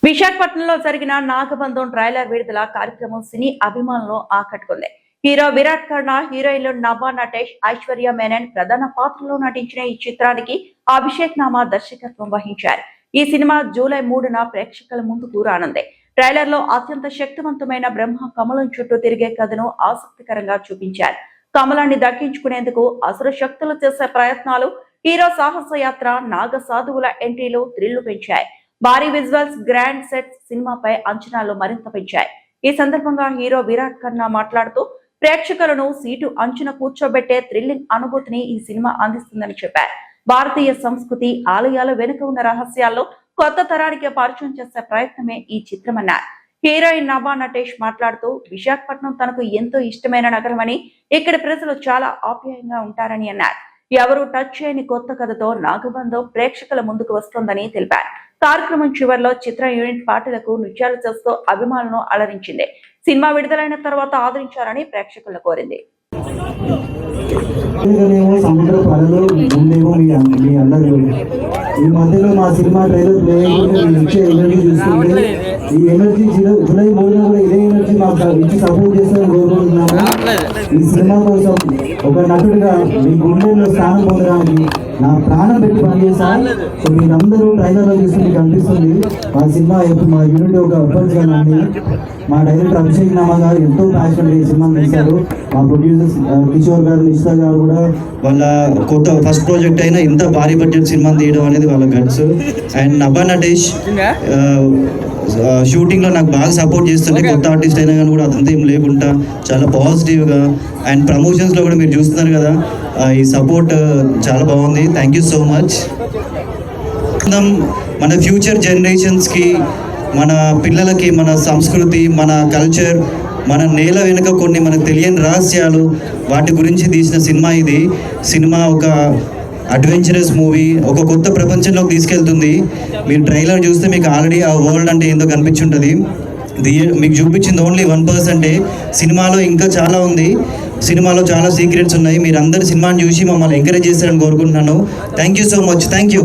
విశాఖపట్నంలో జరిగిన నాగబంధం ట్రైలర్ విడుదల కార్యక్రమం సినీ అభిమానులను ఆకట్టుకుంది. హీరో విరాట్ కర్ణ, హీరోయిన్లు నభా నటేష్, ఐశ్వర్య మేనన్ ప్రధాన పాత్రలో నటించిన ఈ చిత్రానికి అభిషేక్ నామా దర్శకత్వం వహించారు. ఈ సినిమా జూలై 3న ప్రేక్షకుల ముందుకు రానుంది. ట్రైలర్ లో అత్యంత శక్తివంతమైన బ్రహ్మ కమలం చుట్టూ తిరిగే కథను ఆసక్తికరంగా చూపించారు. కమలాన్ని దక్కించుకునేందుకు అసుర శక్తులు చేసే ప్రయత్నాలు, హీరో సాహస యాత్ర, నాగ సాధువుల ఎంట్రీలు థ్రిల్లు పెంచాయి. భారీ విజువల్స్, గ్రాండ్ సెట్స్ సినిమాపై అంచనాలు మరింత పెంచాయి. ఈ సందర్భంగా హీరో విరాట్ కర్ణ మాట్లాడుతూ ప్రేక్షకులను సీటు అంచున కూర్చోబెట్టే థ్రిల్లింగ్ అనుభూతిని ఈ సినిమా అందిస్తుందని చెప్పారు. భారతీయ సంస్కృతి, ఆలయాల వెనుక ఉన్న రహస్యాల్లో కొత్త తరానికి పరిచయం చేసే ప్రయత్నమే ఈ చిత్రమన్నారు. హీరోయిన్ నభా నటేష్ మాట్లాడుతూ విశాఖపట్నం తనకు ఎంతో ఇష్టమైన నగరమని, ఇక్కడి ప్రజలు చాలా ఆప్యాయంగా ఉంటారని అన్నారు. ఎవరు టచ్ చేయని కొత్త కథతో నాగబంధం ప్రేక్షకుల ముందుకు వస్తోందని తెలిపారు. కార్యక్రమం చివరిలో చిత్ర యూనిట్ పాటలకు నృత్యాలు చేస్తూ అభిమానులను అలరించింది. సినిమా విడుదలైన తర్వాత ఆదరించాలని ప్రేక్షకులను కోరింది. సముద్ర పడలు ముందేమో మీ అల్లరి ఈ మధ్యలో మా సినిమా ట్రైలర్ ప్లే ఇచ్చే ఎనర్జీ చూస్తుంటే ఈ ఎనర్జీ జూలై 3న కూడా ఇదే ఎనర్జీ మాకు ఇచ్చి సపోర్ట్ చేస్తారని కోరుకుంటున్నాము. ఈ సినిమా కోసం ఒక నటుడిగా మీ గుండెల్లో స్థానం పొందడానికి నా ప్రాణం పెట్టి పనిచేస్తాను. సో మీరందరూ ట్రైలర్లో చూసి మీకు అనిపిస్తుంది మా సినిమా మా యూనిట్ ఒక అభ్యర్థి. మా డైరెక్టర్ అభిషేక్ నామా గారు ఎంతో ప్యాషన్ ఈ సినిమాని తీశారు. మా ప్రొడ్యూసర్స్ కిషోర్ గారు, నిషిత గారు కూడా వాళ్ళ కొత్త ఫస్ట్ ప్రాజెక్ట్ అయినా ఇంత భారీ బడ్జెట్ సినిమాని తీయడం అనేది వాళ్ళ guts. And Nabha Natesh shooting లో నాకు బాగా సపోర్ట్ చేస్తుండే. కొత్త ఆర్టిస్ట్ అయినా కానీ కూడా అదంతా ఏం లేకుండా చాలా పాజిటివ్గా, అండ్ ప్రమోషన్స్ లో కూడా మీరు చూస్తున్నారు కదా, ఈ సపోర్ట్ చాలా బాగుంది. Thank you so much. మన ఫ్యూచర్ జనరేషన్స్కి, మన పిల్లలకి మన సంస్కృతి, మన కల్చర్, మన నేల వెనుక కొన్ని మనకు తెలియని రహస్యాలు, వాటి గురించి తీసిన సినిమా ఇది. సినిమా ఒక అడ్వెంచరస్ మూవీ, ఒక కొత్త ప్రపంచంలోకి తీసుకెళ్తుంది. మీరు ట్రైలర్ చూస్తే మీకు ఆల్రెడీ ఆ వరల్డ్ అంటే ఏందో కనిపించుంటుంది. మీకు చూపించింది ఓన్లీ 1%. సినిమాలో ఇంకా చాలా ఉంది. సినిమాలో చాలా సీక్రెట్స్ ఉన్నాయి. మీరు అందరు సినిమాని చూసి మమ్మల్ని ఎంకరేజ్ చేస్తారని కోరుకుంటున్నాను. Thank you so much. Thank you.